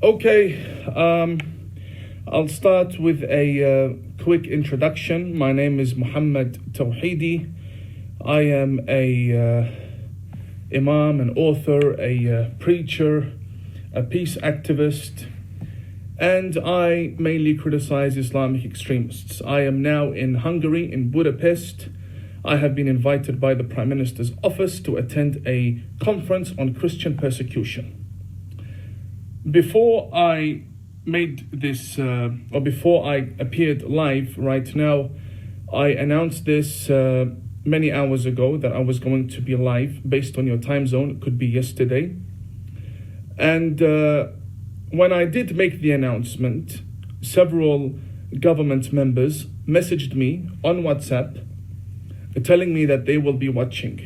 Okay, I'll start with a quick introduction. My name is Muhammad Tawhidi. I am a Imam, an author, a preacher, a peace activist, and I mainly criticize Islamic extremists. I am now in Hungary, in Budapest. I have been invited by the Prime Minister's office to attend a conference on Christian persecution. Before I made this, before I appeared live right now, I announced this many hours ago that I was going to be live based on your time zone. It could be yesterday. And when I did make the announcement, several government members messaged me on WhatsApp telling me that they will be watching,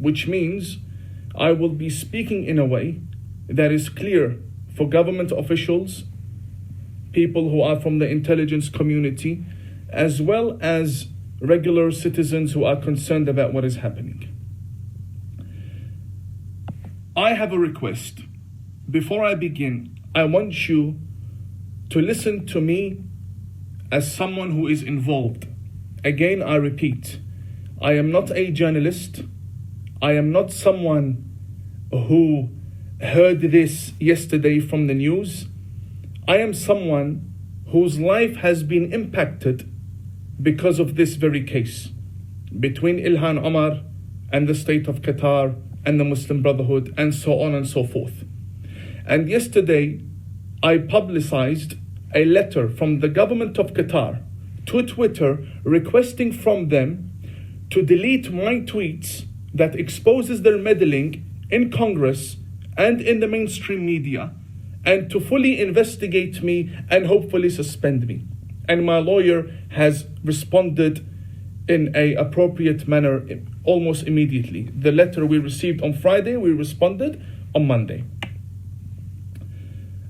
which means I will be speaking in a way that is clear for government officials, people who are from the intelligence community, as well as regular citizens who are concerned about what is happening. I have a request. Before I begin, I want you to listen to me as someone who is involved. Again, I repeat, I am not a journalist. I am not someone who heard this yesterday from the news. I am someone whose life has been impacted because of this very case between Ihlan Omar and the state of Qatar and the Muslim Brotherhood and so on and so forth. And yesterday, I publicized a letter from the government of Qatar to Twitter requesting from them to delete my tweets that exposes their meddling in Congress and in the mainstream media, and to fully investigate me and hopefully suspend me. And my lawyer has responded in an appropriate manner almost immediately. The letter we received on Friday, we responded on Monday.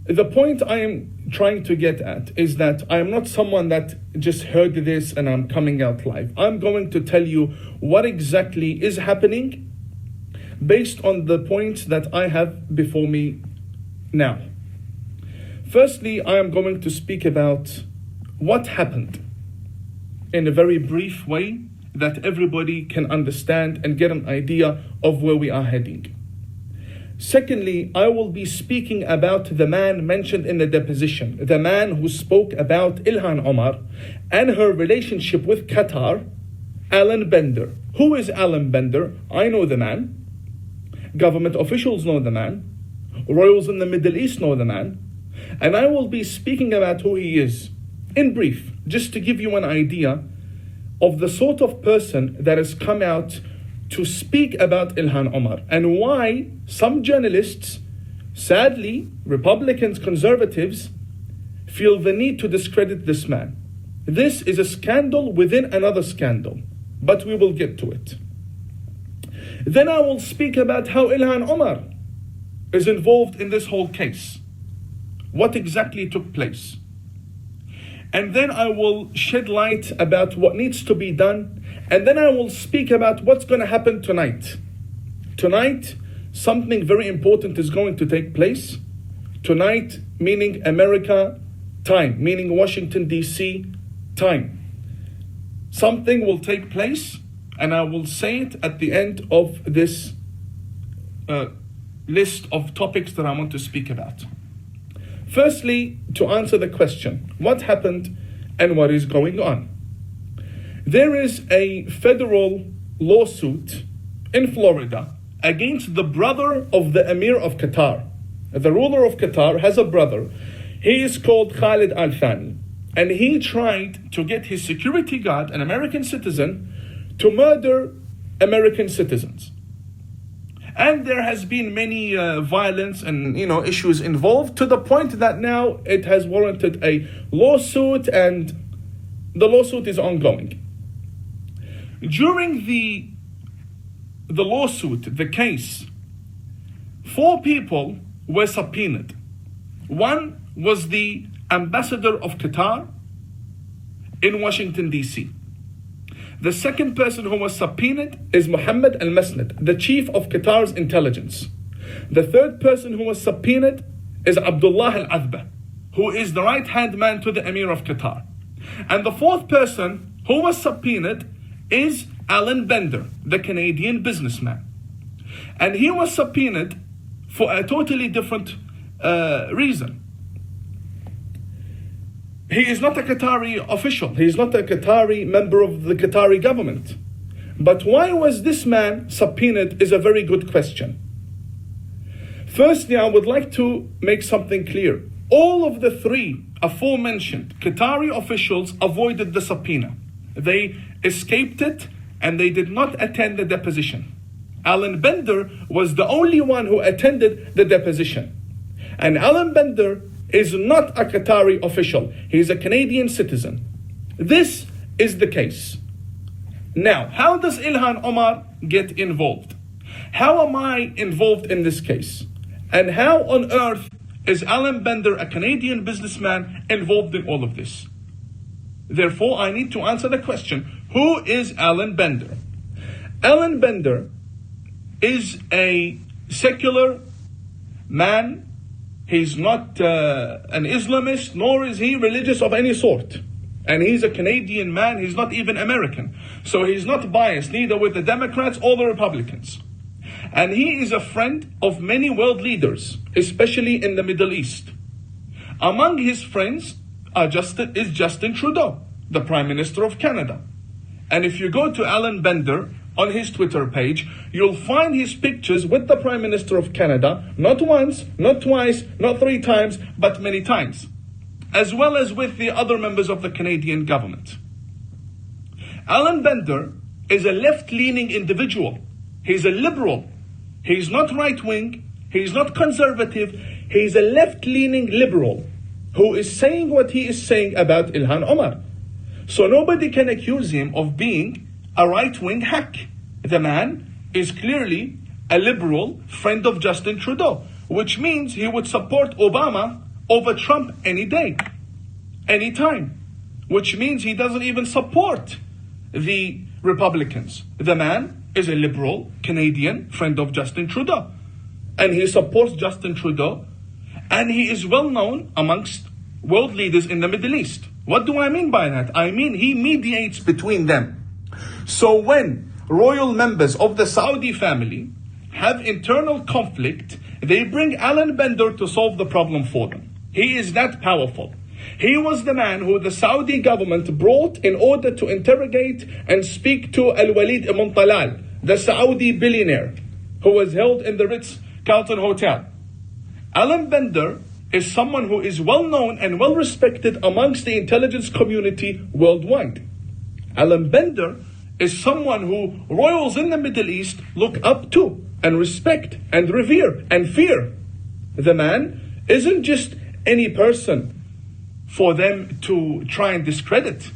The point I am trying to get at is that I am not someone that just heard this and I'm coming out live. I'm going to tell you what exactly is happening based on the points that I have before me now. Firstly, I am going to speak about what happened in a very brief way that everybody can understand and get an idea of where we are heading. Secondly, I will be speaking about the man mentioned in the deposition, the man who spoke about Ihlan Omar and her relationship with Qatar, Alan Bender. Who is Alan Bender? I know the man. Government officials know the man. Royals in the Middle East know the man. And I will be speaking about who he is, in brief, just to give you an idea of the sort of person that has come out to speak about Ihlan Omar and why some journalists, sadly, Republicans, conservatives, feel the need to discredit this man. This is a scandal within another scandal, but we will get to it. Then I will speak about how Ihlan Omar is involved in this whole case. What exactly took place. And then I will shed light about what needs to be done. And then I will speak about what's going to happen tonight. Tonight, something very important is going to take place. Tonight, meaning America time, meaning Washington, D.C. time. Something will take place, and I will say it at the end of this list of topics that I want to speak about. Firstly, to answer the question, what happened and what is going on? There is a federal lawsuit in Florida against the brother of the Emir of Qatar. The ruler of Qatar has a brother. He is called Khalid al-Thani. And he tried to get his security guard, an American citizen, to murder American citizens. And there has been many violence and issues involved to the point that now it has warranted a lawsuit, and the lawsuit is ongoing. During the lawsuit, the case, 4 people were subpoenaed. One was the ambassador of Qatar in Washington, D.C. The second person who was subpoenaed is Mohammad Al-Masnad, the chief of Qatar's intelligence. The third person who was subpoenaed is Abdullah Al-Adba, who is the right-hand man to the Emir of Qatar. And the fourth person who was subpoenaed is Alan Bender, the Canadian businessman. And he was subpoenaed for a totally different reason. He is not a Qatari official. He is not a Qatari member of the Qatari government. But why was this man subpoenaed is a very good question. Firstly, I would like to make something clear. All of the three aforementioned Qatari officials avoided the subpoena. They escaped it and they did not attend the deposition. Alan Bender was the only one who attended the deposition. And Alan Bender is not a Qatari official. He is a Canadian citizen. This is the case. Now, how does Ihlan Omar get involved? How am I involved in this case? And how on earth is Alan Bender, a Canadian businessman, involved in all of this? Therefore, I need to answer the question, who is Alan Bender? Alan Bender is a secular man. He's not an Islamist, nor is he religious of any sort. And he's a Canadian man, he's not even American. So he's not biased, neither with the Democrats or the Republicans. And he is a friend of many world leaders, especially in the Middle East. Among his friends is Justin Trudeau, the Prime Minister of Canada. And if you go to Alan Bender on his Twitter page, you'll find his pictures with the Prime Minister of Canada, not once, not twice, not three times, but many times, as well as with the other members of the Canadian government. Alan Bender is a left-leaning individual. He's a liberal. He's not right-wing. He's not conservative. He's a left-leaning liberal who is saying what he is saying about Ihlan Omar. So nobody can accuse him of being a right-wing hack. The man is clearly a liberal friend of Justin Trudeau, which means he would support Obama over Trump any day, any time, which means he doesn't even support the Republicans. The man is a liberal Canadian friend of Justin Trudeau, and he supports Justin Trudeau, and he is well known amongst world leaders in the Middle East. What do I mean by that? I mean he mediates between them. So when royal members of the Saudi family have internal conflict, they bring Alan Bender to solve the problem for them. He is that powerful. He was the man who the Saudi government brought in order to interrogate and speak to Al-Walid ibn Talal, the Saudi billionaire who was held in the Ritz-Carlton Hotel. Alan Bender is someone who is well known and well respected amongst the intelligence community worldwide. Alan Bender is someone who royals in the Middle East look up to and respect and revere and fear. The man isn't just any person for them to try and discredit.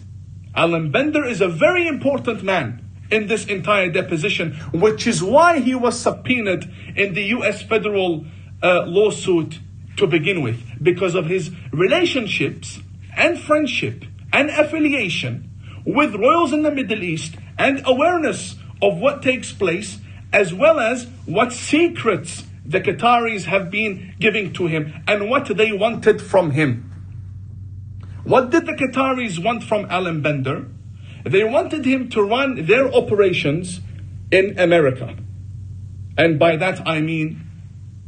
Alan Bender is a very important man in this entire deposition, which is why he was subpoenaed in the US federal lawsuit to begin with, because of his relationships and friendship and affiliation with royals in the Middle East and awareness of what takes place, as well as what secrets the Qataris have been giving to him and what they wanted from him. What did the Qataris want from Alan Bender? They wanted him to run their operations in America. And by that I mean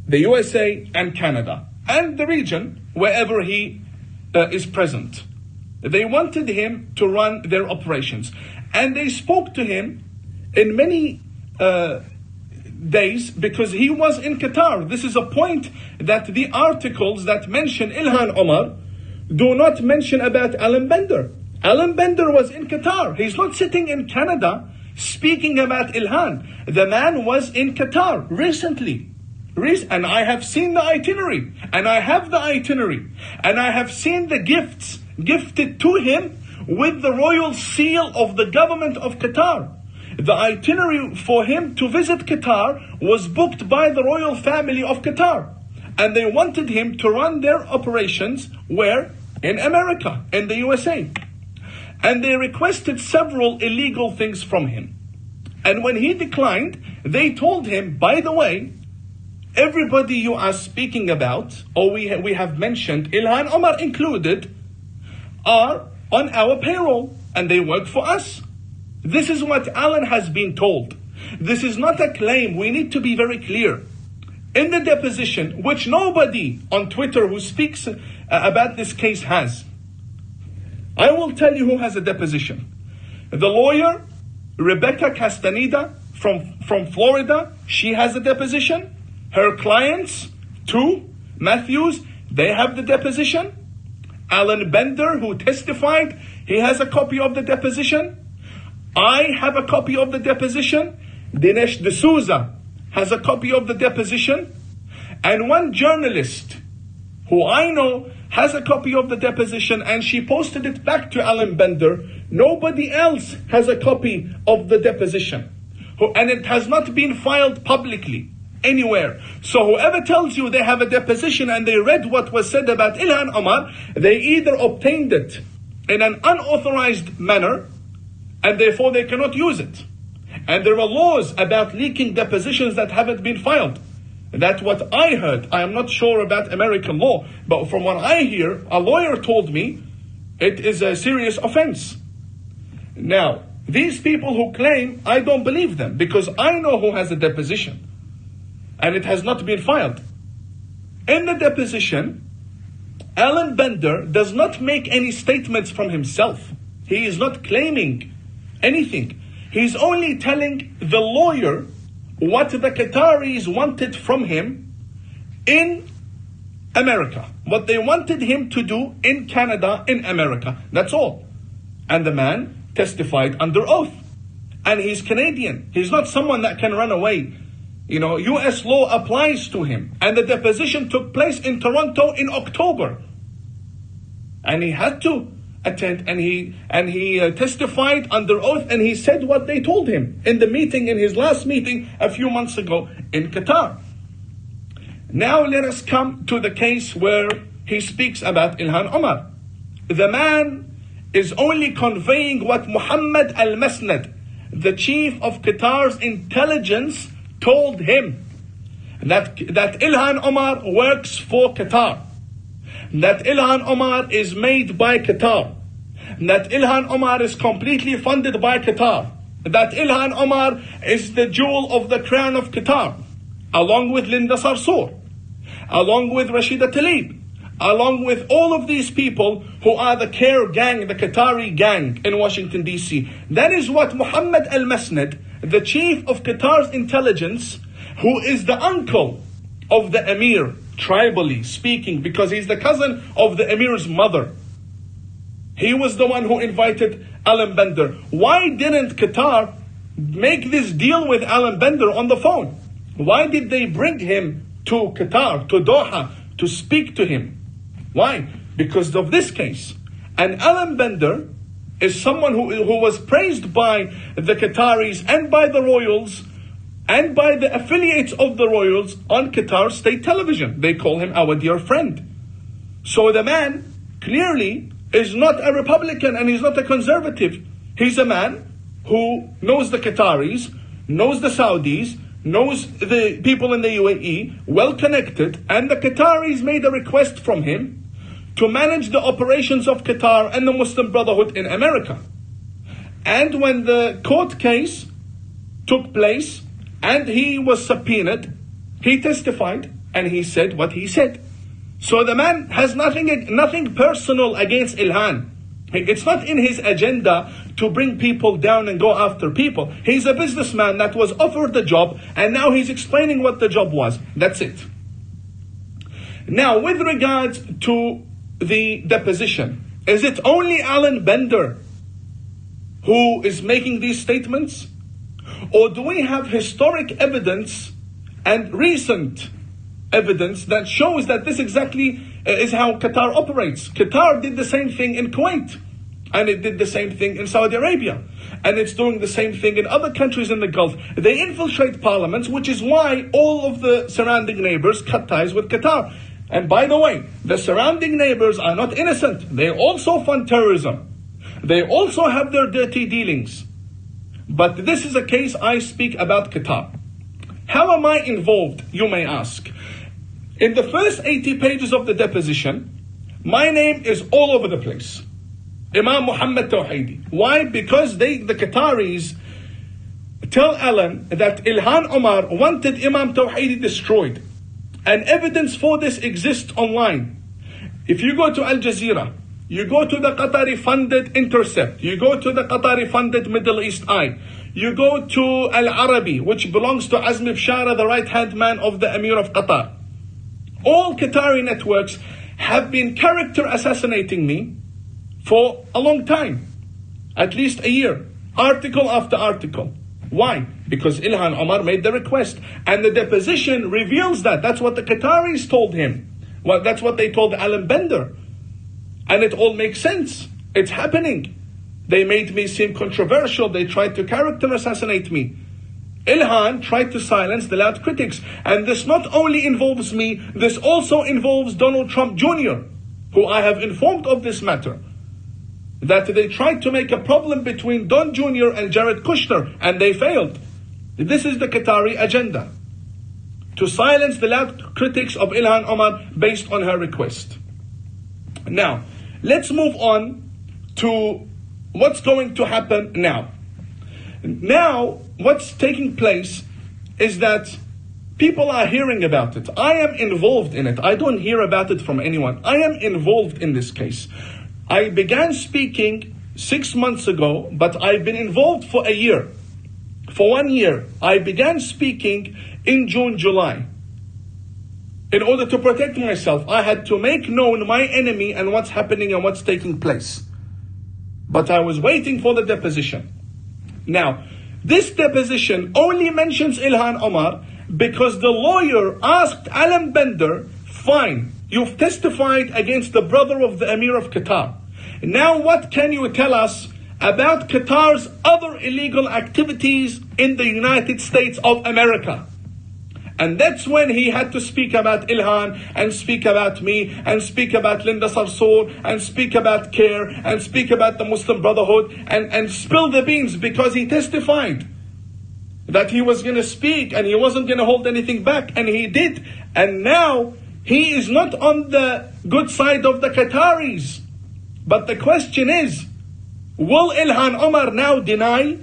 the USA and Canada and the region wherever he is present. They wanted him to run their operations. And they spoke to him in many days because he was in Qatar. This is a point that the articles that mention Ihlan Omar do not mention about Alan Bender. Alan Bender was in Qatar. He's not sitting in Canada speaking about Ihlan. The man was in Qatar recently. And I have seen the itinerary. And I have the itinerary. And I have seen the gifts gifted to him with the royal seal of the government of Qatar. The itinerary for him to visit Qatar was booked by the royal family of Qatar. And they wanted him to run their operations where? In America, in the USA. And they requested several illegal things from him. And when he declined, they told him, by the way, everybody you are speaking about, or we have mentioned, Ihlan Omar included, are on our payroll and they work for us. This is what Alan has been told. This is not a claim. We need to be very clear. In the deposition, which nobody on Twitter who speaks about this case has, I will tell you who has a deposition. The lawyer, Rebecca Castaneda from Florida, she has a deposition. Her clients, two, Matthews, they have the deposition. Alan Bender, who testified, he has a copy of the deposition. I have a copy of the deposition. Dinesh D'Souza has a copy of the deposition. And one journalist who I know has a copy of the deposition, and she posted it back to Alan Bender. Nobody else has a copy of the deposition. And it has not been filed publicly anywhere. So whoever tells you they have a deposition and they read what was said about Ihlan Omar, they either obtained it in an unauthorized manner, and therefore they cannot use it. And there are laws about leaking depositions that haven't been filed. That's what I heard. I am not sure about American law, but from what I hear, a lawyer told me it is a serious offense. Now, these people who claim, I don't believe them, because I know who has a deposition and it has not been filed. In the deposition, Alan Bender does not make any statements from himself. He is not claiming anything. He's only telling the lawyer what the Qataris wanted from him in America, what they wanted him to do in Canada, in America. That's all. And the man testified under oath. And he's Canadian. He's not someone that can run away. You know, US law applies to him. And the deposition took place in Toronto in October. And he had to attend, and he testified under oath, and he said what they told him in the meeting, in his last meeting a few months ago in Qatar. Now let us come to the case where he speaks about Ihlan Omar. The man is only conveying what Mohammad Al-Masnad, the chief of Qatar's intelligence, told him, that Ihlan Omar works for Qatar, that Ihlan Omar is made by Qatar, that Ihlan Omar is completely funded by Qatar, that Ihlan Omar is the jewel of the crown of Qatar, along with Linda Sarsour, along with Rashida Tlaib, along with all of these people who are the care gang, the Qatari gang in Washington DC. That is what Mohammad Al-Masnad, the chief of Qatar's intelligence, who is the uncle of the Emir, tribally speaking, because he's the cousin of the Emir's mother. He was the one who invited Alan Bender. Why didn't Qatar make this deal with Alan Bender on the phone? Why did they bring him to Qatar, to Doha, to speak to him? Why? Because of this case. And Alan Bender is someone who was praised by the Qataris and by the royals and by the affiliates of the royals on Qatar state television. They call him our dear friend. So the man clearly is not a Republican and he's not a conservative. He's a man who knows the Qataris, knows the Saudis, knows the people in the UAE, well connected, and the Qataris made a request from him to manage the operations of Qatar and the Muslim Brotherhood in America. And when the court case took place and he was subpoenaed, he testified and he said what he said. So the man has nothing personal against Ihlan. It's not in his agenda to bring people down and go after people. He's a businessman that was offered the job, and now he's explaining what the job was. That's it. Now, with regards to the deposition, is it only Alan Bender who is making these statements? Or do we have historic evidence and recent evidence that shows that this exactly is how Qatar operates? Qatar did the same thing in Kuwait, and it did the same thing in Saudi Arabia, and it's doing the same thing in other countries in the Gulf. They infiltrate parliaments, which is why all of the surrounding neighbors cut ties with Qatar. And by the way, the surrounding neighbors are not innocent. They also fund terrorism. They also have their dirty dealings. But this is a case I speak about Qatar. How am I involved, you may ask? In the first 80 pages of the deposition, my name is all over the place. Imam Muhammad Tawhidi. Why? Because the Qataris tell Alan that Ihlan Omar wanted Imam Tawhidi destroyed. And evidence for this exists online. If you go to Al Jazeera, you go to the Qatari funded Intercept, you go to the Qatari funded Middle East Eye, you go to Al Arabi, which belongs to Azmi Bshara, the right hand man of the Emir of Qatar. All Qatari networks have been character assassinating me for a long time, at least a year, article after article. Why? Because Ihlan Omar made the request, and the deposition reveals that. That's what the Qataris told him. Well, that's what they told Alan Bender, and it all makes sense. It's happening. They made me seem controversial. They tried to character assassinate me. Ihlan tried to silence the loud critics. And this not only involves me, this also involves Donald Trump Jr., who I have informed of this matter. That they tried to make a problem between Don Jr. and Jared Kushner, and they failed. This is the Qatari agenda. To silence the loud critics of Ihlan Omar based on her request. Now, let's move on to what's going to happen now. Now, what's taking place is that people are hearing about it. I am involved in it. I don't hear about it from anyone. I am involved in this case. I began speaking 6 months ago, but I've been involved for a year. For 1 year. I began speaking in June, July. In order to protect myself, I had to make known my enemy and what's happening and what's taking place. But I was waiting for the deposition. Now, this deposition only mentions Ihlan Omar because the lawyer asked Alan Bender, fine, you've testified against the brother of the Emir of Qatar. Now what can you tell us about Qatar's other illegal activities in the United States of America? And that's when he had to speak about Ihlan, and speak about me, and speak about Linda Sarsour, and speak about CARE, and speak about the Muslim Brotherhood, and spill the beans, because he testified that he was going to speak and he wasn't going to hold anything back, and he did. And now he is not on the good side of the Qataris. But the question is, will Ihlan Omar now deny?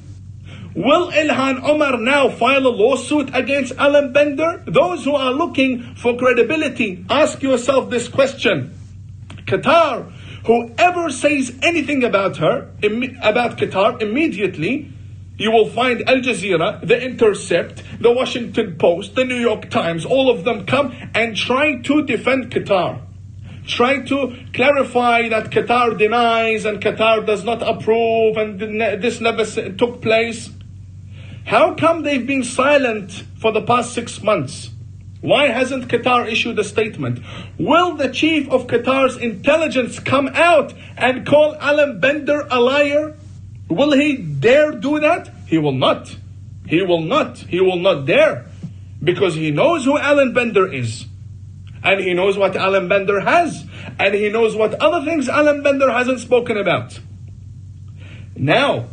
Will Ihlan Omar now file a lawsuit against Alan Bender? Those who are looking for credibility, ask yourself this question. Qatar, whoever says anything about Qatar, immediately you will find Al Jazeera, The Intercept, The Washington Post, The New York Times, all of them come and try to defend Qatar. Try to clarify that Qatar denies and Qatar does not approve and this never took place. How come they've been silent for the past 6 months? Why hasn't Qatar issued a statement? Will the chief of Qatar's intelligence come out and call Alan Bender a liar? Will he dare do that? He will not. He will not. He will not dare. Because he knows who Alan Bender is. And he knows what Alan Bender has. And he knows what other things Alan Bender hasn't spoken about. Now,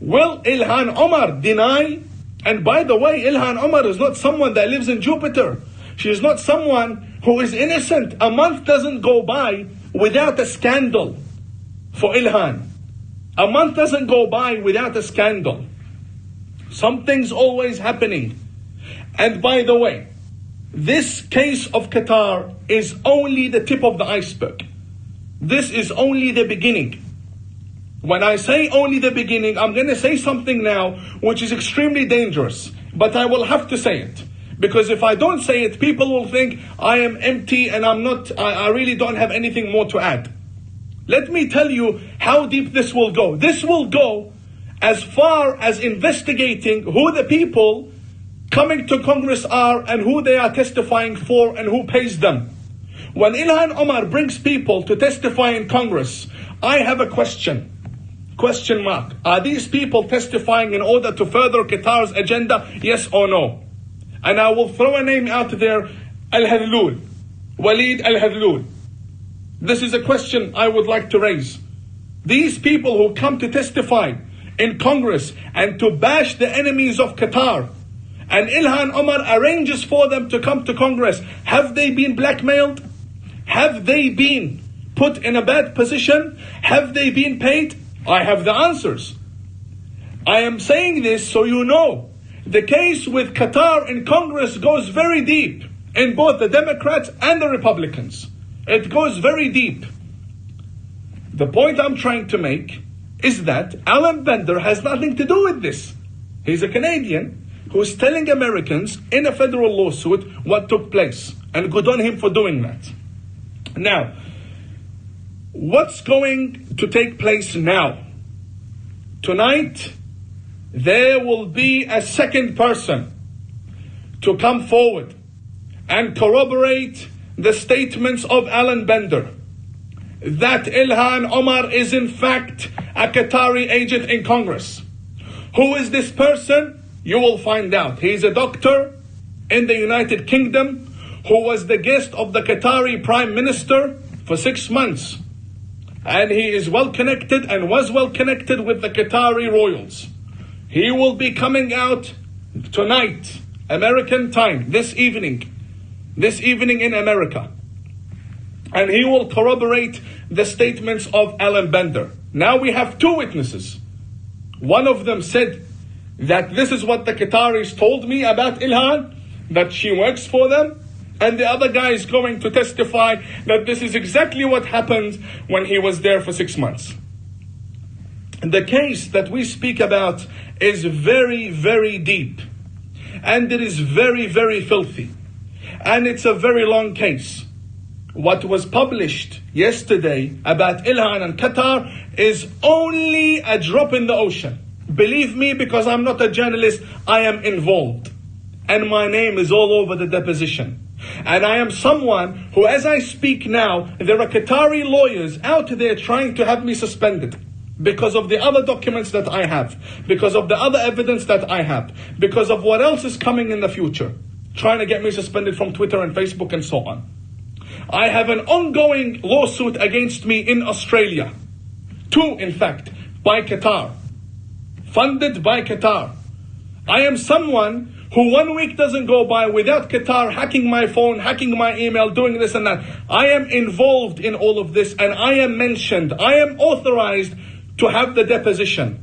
will Ihlan Omar deny? And by the way, Ihlan Omar is not someone that lives in Jupiter. She is not someone who is innocent. A month doesn't go by without a scandal for Ihlan. A month doesn't go by without a scandal. Something's always happening. And by the way, this case of Qatar is only the tip of the iceberg. This is only the beginning. When I say only the beginning, I'm going to say something now which is extremely dangerous. But I will have to say it. Because if I don't say it, people will think I am empty and I really don't have anything more to add. Let me tell you how deep this will go. This will go as far as investigating who the people coming to Congress are and who they are testifying for and who pays them. When Ihlan Omar brings people to testify in Congress, I have a question. Question mark. Are these people testifying in order to further Qatar's agenda? Yes or no? And I will throw a name out there, Al-Hadlul, Walid Al-Hadlul. This is a question I would like to raise. These people who come to testify in Congress and to bash the enemies of Qatar and Ihlan Omar arranges for them to come to Congress, have they been blackmailed? Have they been put in a bad position? Have they been paid? I have the answers. I am saying this so you know. The case with Qatar in Congress goes very deep in both the Democrats and the Republicans. It goes very deep. The point I'm trying to make is that Alan Bender has nothing to do with this. He's a Canadian who's telling Americans in a federal lawsuit what took place. And good on him for doing that. Now, what's going to take place now? Tonight, there will be a second person to come forward and corroborate the statements of Alan Bender that Ihlan Omar is in fact a Qatari agent in Congress. Who is this person? You will find out. He's a doctor in the United Kingdom who was the guest of the Qatari Prime Minister for 6 months. And he is well connected and was well connected with the Qatari royals. He will be coming out tonight, American time, this evening in America. And he will corroborate the statements of Alan Bender. Now we have two witnesses. One of them said that this is what the Qataris told me about Ihlan, that she works for them. And the other guy is going to testify that this is exactly what happened when he was there for 6 months. The case that we speak about is very, very deep. And it is very, very filthy. And it's a very long case. What was published yesterday about Ihlan and Qatar is only a drop in the ocean. Believe me, because I'm not a journalist, I am involved. And my name is all over the deposition. And I am someone who, as I speak now, there are Qatari lawyers out there trying to have me suspended because of the other documents that I have, because of the other evidence that I have, because of what else is coming in the future, trying to get me suspended from Twitter and Facebook and so on. I have an ongoing lawsuit against me in Australia. 2, in fact, by Qatar. Funded by Qatar. I am someone who 1 week doesn't go by without Qatar hacking my phone, hacking my email, doing this and that. I am involved in all of this and I am mentioned. I am authorized to have the deposition.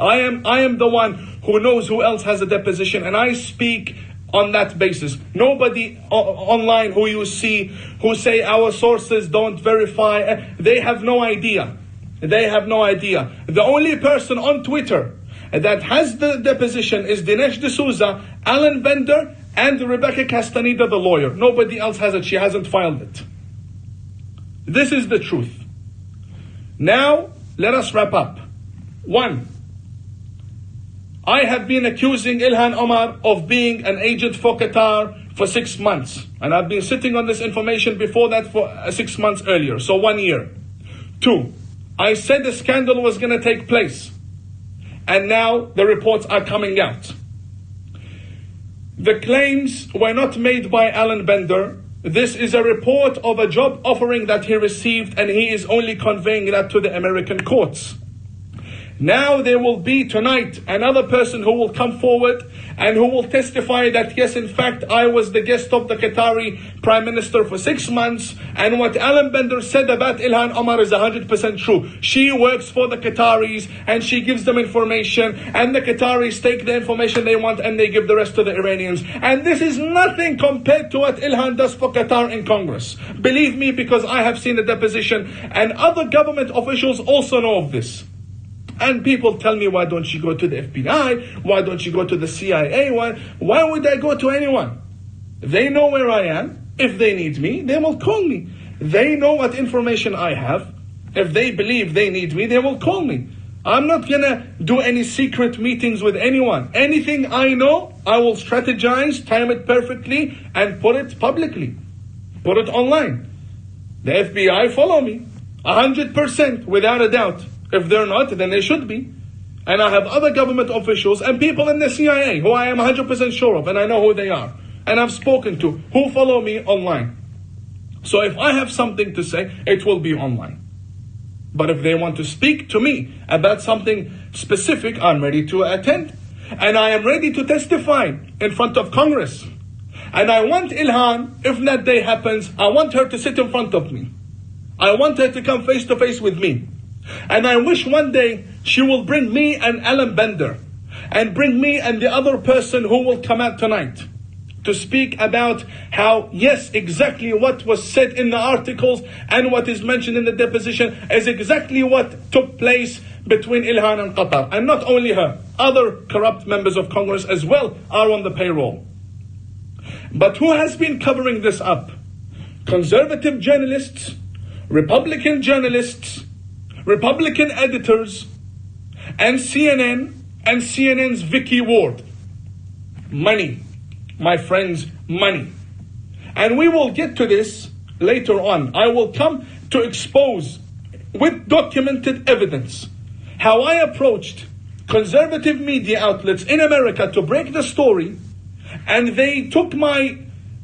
I am the one who knows who else has a deposition, and I speak on that basis. Nobody online who you see who say our sources don't verify, they have no idea. They have no idea. The only person on Twitter that has the deposition is Dinesh D'Souza, Alan Bender, and Rebecca Castaneda, the lawyer. Nobody else has it. She hasn't filed it. This is the truth. Now, let us wrap up. 1, I have been accusing Ihlan Omar of being an agent for Qatar for 6 months. And I've been sitting on this information before that for 6 months earlier, so 1 year. 2, I said the scandal was going to take place. And now the reports are coming out. The claims were not made by Alan Bender. This is a report of a job offering that he received, and he is only conveying that to the American courts. Now there will be tonight another person who will come forward and who will testify that yes, in fact, I was the guest of the Qatari Prime Minister for 6 months, and what Alan Bender said about Ihlan Omar is 100% true. She works for the Qataris and she gives them information, and the Qataris take the information they want and they give the rest to the Iranians. And this is nothing compared to what Ihlan does for Qatar in Congress. Believe me, because I have seen the deposition, and other government officials also know of this. And people tell me, why don't you go to the FBI? Why don't you go to the CIA? Why would I go to anyone? They know where I am. If they need me, they will call me. They know what information I have. If they believe they need me, they will call me. I'm not going to do any secret meetings with anyone. Anything I know, I will strategize, time it perfectly, and put it publicly. Put it online. The FBI follow me. 100%, without a doubt. If they're not, then they should be. And I have other government officials and people in the CIA who I am 100% sure of, and I know who they are. And I've spoken to, who follow me online. So if I have something to say, it will be online. But if they want to speak to me about something specific, I'm ready to attend. And I am ready to testify in front of Congress. And I want Ihlan, if that day happens, I want her to sit in front of me. I want her to come face to face with me. And I wish one day she will bring me and Alan Bender, and bring me and the other person who will come out tonight, to speak about how, yes, exactly what was said in the articles and what is mentioned in the deposition is exactly what took place between Ihlan and Qatar. And not only her, other corrupt members of Congress as well are on the payroll. But who has been covering this up? Conservative journalists, Republican journalists, Republican editors, and CNN and CNN's Vicky Ward. Money. My friends, money. And we will get to this later on. I will come to expose with documented evidence how I approached conservative media outlets in America to break the story, and they took my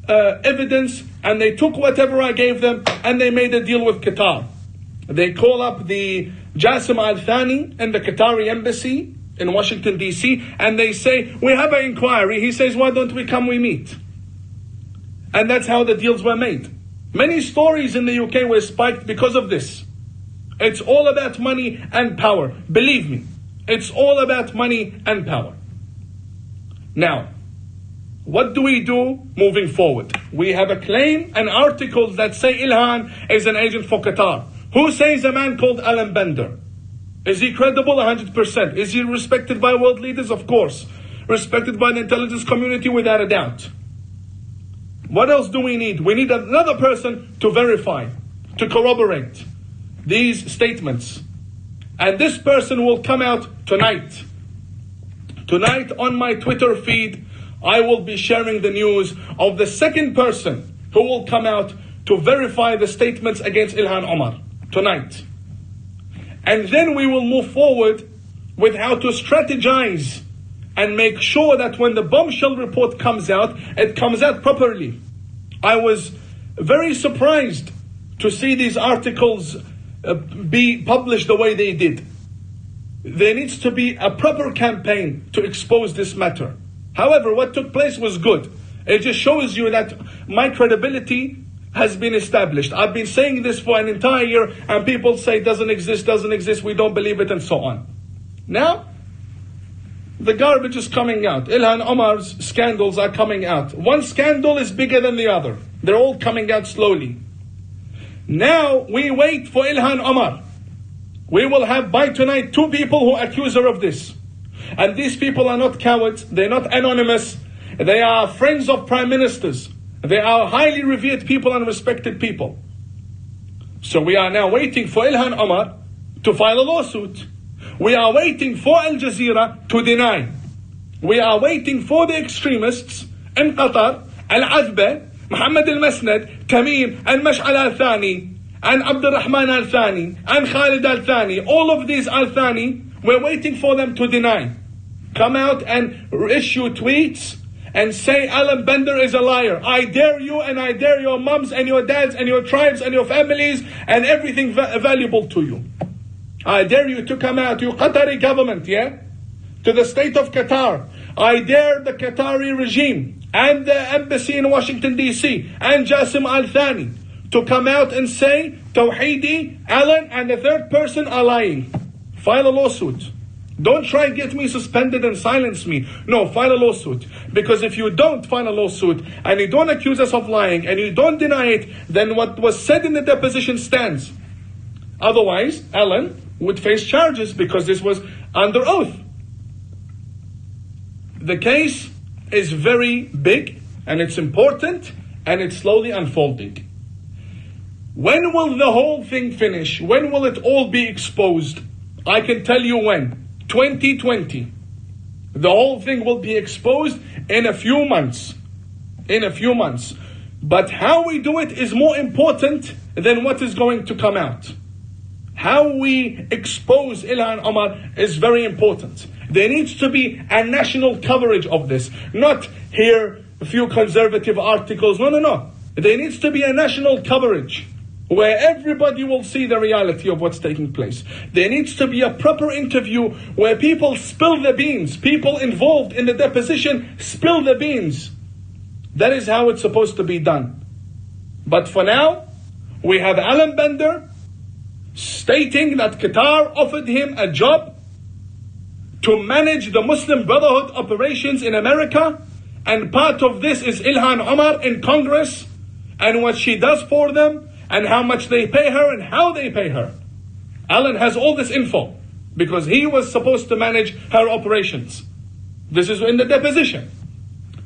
evidence and they took whatever I gave them and they made a deal with Qatar. They call up the al-Thani in the Qatari embassy in Washington, D.C., and they say, we have an inquiry. He says, why don't we come, we meet? And that's how the deals were made. Many stories in the UK were spiked because of this. It's all about money and power. Believe me, it's all about money and power. Now, what do we do moving forward? We have a claim and articles that say Ihlan is an agent for Qatar. Who says a man called Alan Bender? Is he credible? 100%. Is he respected by world leaders? Of course. Respected by the intelligence community? Without a doubt. What else do we need? We need another person to verify, to corroborate these statements. And this person will come out tonight. Tonight on my Twitter feed, I will be sharing the news of the second person who will come out to verify the statements against Ihlan Omar. Tonight. And then we will move forward with how to strategize and make sure that when the bombshell report comes out, it comes out properly. I was very surprised to see these articles be published the way they did. There needs to be a proper campaign to expose this matter. However, what took place was good. It just shows you that my credibility has been established. I've been saying this for an entire year and people say doesn't exist, we don't believe it, and so on. Now, the garbage is coming out. Ihlan Omar's scandals are coming out. One scandal is bigger than the other. They're all coming out slowly. Now, we wait for Ihlan Omar. We will have by tonight 2 people who accuse her of this. And these people are not cowards, they're not anonymous, they are friends of prime ministers. They are highly revered people and respected people. So we are now waiting for Ihlan Omar to file a lawsuit. We are waiting for Al Jazeera to deny. We are waiting for the extremists in Qatar, Al-Azba, Mohammad Al-Masnad, Tamim, and Mash'al al-Thani, and Abdurrahman al-Thani, and Khalid al-Thani. All of these al-Thani, we're waiting for them to deny. Come out and issue tweets and say Alan Bender is a liar. I dare you, and I dare your mums and your dads and your tribes and your families and everything valuable to you. I dare you to come out, you Qatari government, to the state of Qatar. I dare the Qatari regime and the embassy in Washington, D.C. and al-Thani to come out and say Tawhidi, Alan, and the third person are lying. File a lawsuit. Don't try and get me suspended and silence me. No, file a lawsuit. Because if you don't file a lawsuit and you don't accuse us of lying and you don't deny it, then what was said in the deposition stands. Otherwise, Alan would face charges because this was under oath. The case is very big and it's important and it's slowly unfolding. When will the whole thing finish? When will it all be exposed? I can tell you when. 2020. The whole thing will be exposed in a few months. But how we do it is more important than what is going to come out. How we expose Ihlan Omar is very important. There needs to be a national coverage of this. Not here, a few conservative articles. No. There needs to be a national coverage. where everybody will see the reality of what's taking place. There needs to be a proper interview where people spill the beans. People involved in the deposition spill the beans. That is how it's supposed to be done. But for now, we have Alan Bender stating that Qatar offered him a job to manage the Muslim Brotherhood operations in America, and part of this is Ihlan Omar in Congress, and what she does for them, and how much they pay her, and how they pay her. Alan has all this info, because he was supposed to manage her operations. This is in the deposition.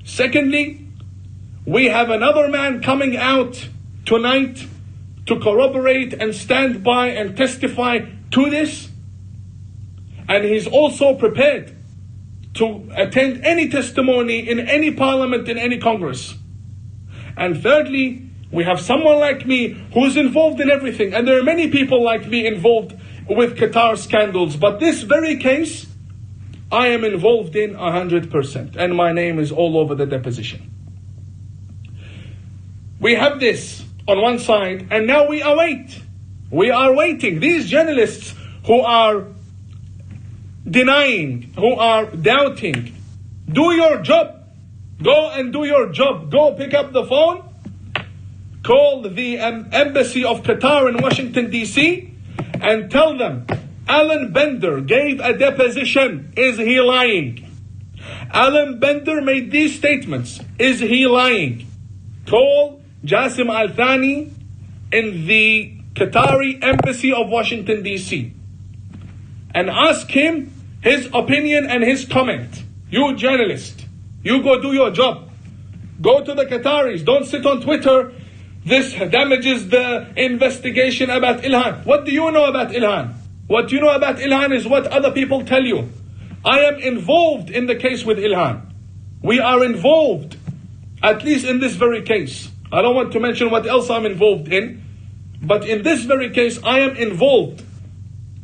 Secondly, we have another man coming out tonight to corroborate and stand by and testify to this. And he's also prepared to attend any testimony in any parliament, in any Congress. And thirdly, we have someone like me who's involved in everything. And there are many people like me involved with Qatar scandals. But this very case, I am involved in 100%. And my name is all over the deposition. We have this on one side, and now we await. We are waiting. These journalists who are denying, who are doubting, do your job. Go and do your job. Go pick up the phone. Call the embassy of Qatar in Washington, D.C. and tell them, Alan Bender gave a deposition. Is he lying? Alan Bender made these statements. Is he lying? Call Jassim al-Thani in the Qatari embassy of Washington, D.C. and ask him his opinion and his comment. You journalist, you go do your job. Go to the Qataris. Don't sit on Twitter. This damages the investigation about Ihlan. What do you know about Ihlan? What you know about Ihlan is what other people tell you. I am involved in the case with Ihlan. We are involved, at least in this very case. I don't want to mention what else I'm involved in, but in this very case, I am involved.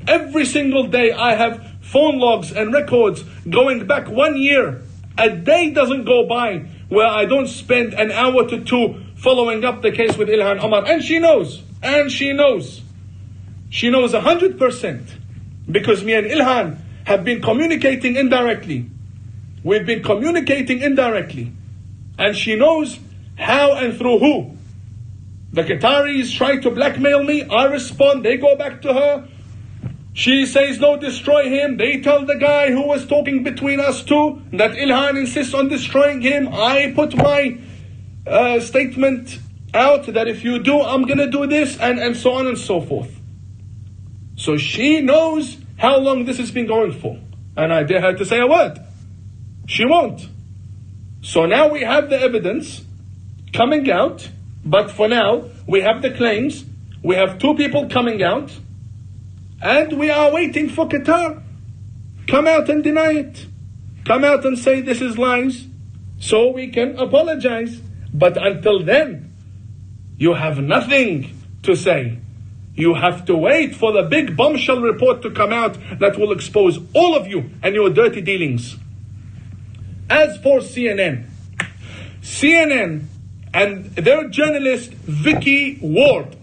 Every single day I have phone logs and records going back 1 year. A day doesn't go by where I don't spend an hour to two following up the case with Ihlan Omar. And she knows. She knows 100%. Because me and Ihlan have been communicating indirectly. We've been communicating indirectly. And she knows how and through who. The Qataris try to blackmail me. I respond. They go back to her. She says, no, destroy him. They tell the guy who was talking between us two that Ihlan insists on destroying him. I put my statement out that if you do, I'm going to do this, and so on and so forth. So she knows how long this has been going for. And I dare her to say a word. She won't. So now we have the evidence coming out. But for now, we have the claims. We have two people coming out. And we are waiting for Qatar. Come out and deny it. Come out and say this is lies, so we can apologize. But until then, you have nothing to say. You have to wait for the big bombshell report to come out that will expose all of you and your dirty dealings. As for CNN and their journalist Vicky Ward.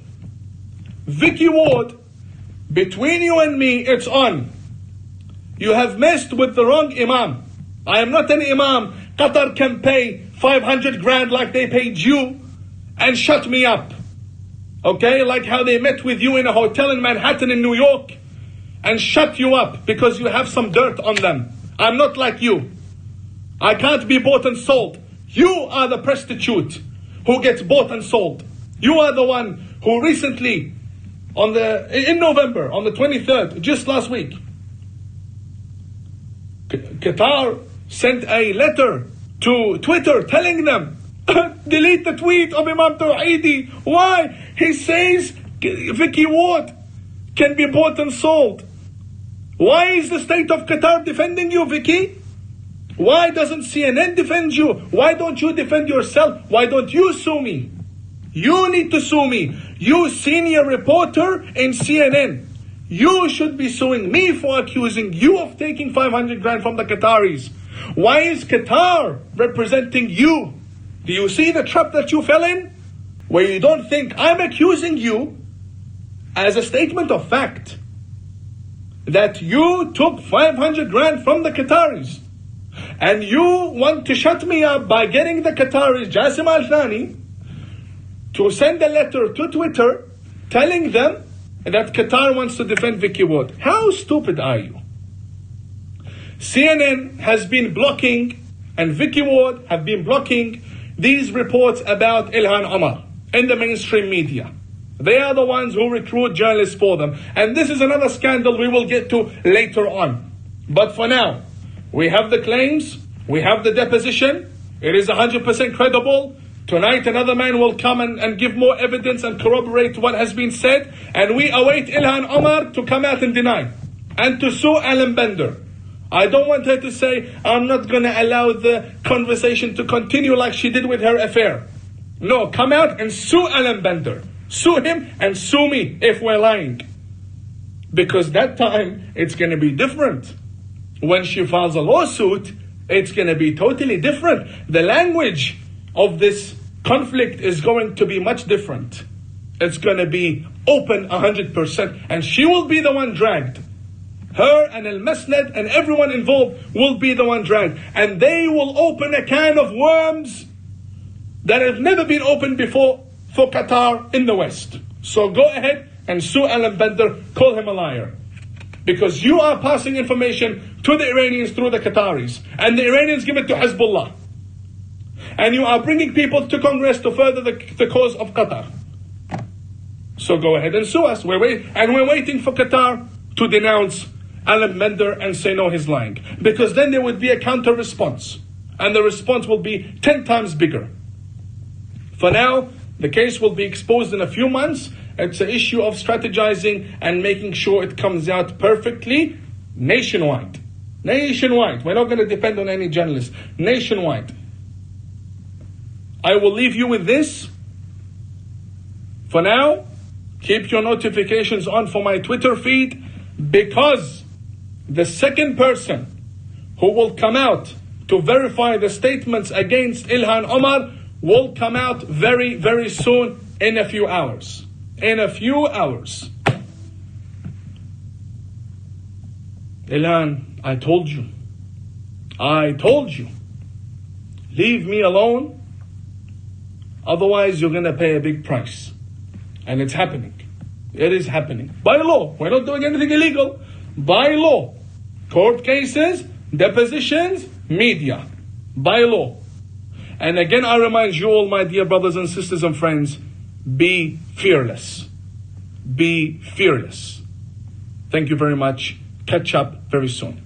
Vicky Ward, between you and me, it's on. You have messed with the wrong Imam. I am not an Imam. Qatar can pay 500 grand like they paid you and shut me up. Okay, like how they met with you in a hotel in Manhattan in New York and shut you up because you have some dirt on them. I'm not like you. I can't be bought and sold. You are the prostitute who gets bought and sold. You are the one who recently, in November, on the 23rd, just last week, Qatar sent a letter to Twitter telling them, delete the tweet of Imam Tawhidi. Why? He says Vicky Ward can be bought and sold. Why is the state of Qatar defending you, Vicky? Why doesn't CNN defend you? Why don't you defend yourself? Why don't you sue me? You need to sue me. You senior reporter in CNN. You should be suing me for accusing you of taking 500 grand from the Qataris. Why is Qatar representing you? Do you see the trap that you fell in? Where you don't think I'm accusing you as a statement of fact that you took 500 grand from the Qataris and you want to shut me up by getting the Qataris, Jassim al-Thani, to send a letter to Twitter telling them that Qatar wants to defend Vicky Ward. How stupid are you? CNN has been blocking, and Vicky Ward have been blocking these reports about Ihlan Omar in the mainstream media. They are the ones who recruit journalists for them. And this is another scandal we will get to later on. But for now, we have the claims, we have the deposition, it is 100% credible. Tonight another man will come and give more evidence and corroborate what has been said. And we await Ihlan Omar to come out and deny and to sue Alan Bender. I don't want her to say, I'm not going to allow the conversation to continue like she did with her affair. No, come out and sue Alan Bender. Sue him and sue me if we're lying. Because that time, it's going to be different. When she files a lawsuit, it's going to be totally different. The language of this conflict is going to be much different. It's going to be open 100%. And she will be the one dragged. Her and Al-Masnad and everyone involved will be the one dragged. And they will open a can of worms that have never been opened before for Qatar in the West. So go ahead and sue Alan Bender, call him a liar. Because you are passing information to the Iranians through the Qataris. And the Iranians give it to Hezbollah. And you are bringing people to Congress to further the cause of Qatar. So go ahead and sue us. We're waiting for Qatar to denounce Alan Bender and say no, he's lying. Because then there would be a counter response. And the response will be 10 times bigger. For now, the case will be exposed in a few months. It's an issue of strategizing and making sure it comes out perfectly nationwide. Nationwide. We're not going to depend on any journalist. Nationwide. I will leave you with this. For now, keep your notifications on for my Twitter feed, because the second person who will come out to verify the statements against Ihlan Omar will come out very, very soon, in a few hours. In a few hours. Ihlan, I told you. I told you. Leave me alone. Otherwise, you're going to pay a big price. And it's happening. It is happening. By law. We're not doing anything illegal. By law. Court cases, depositions, media. By law. And again, I remind you all, my dear brothers and sisters and friends, be fearless. Be fearless. Thank you very much. Catch up very soon.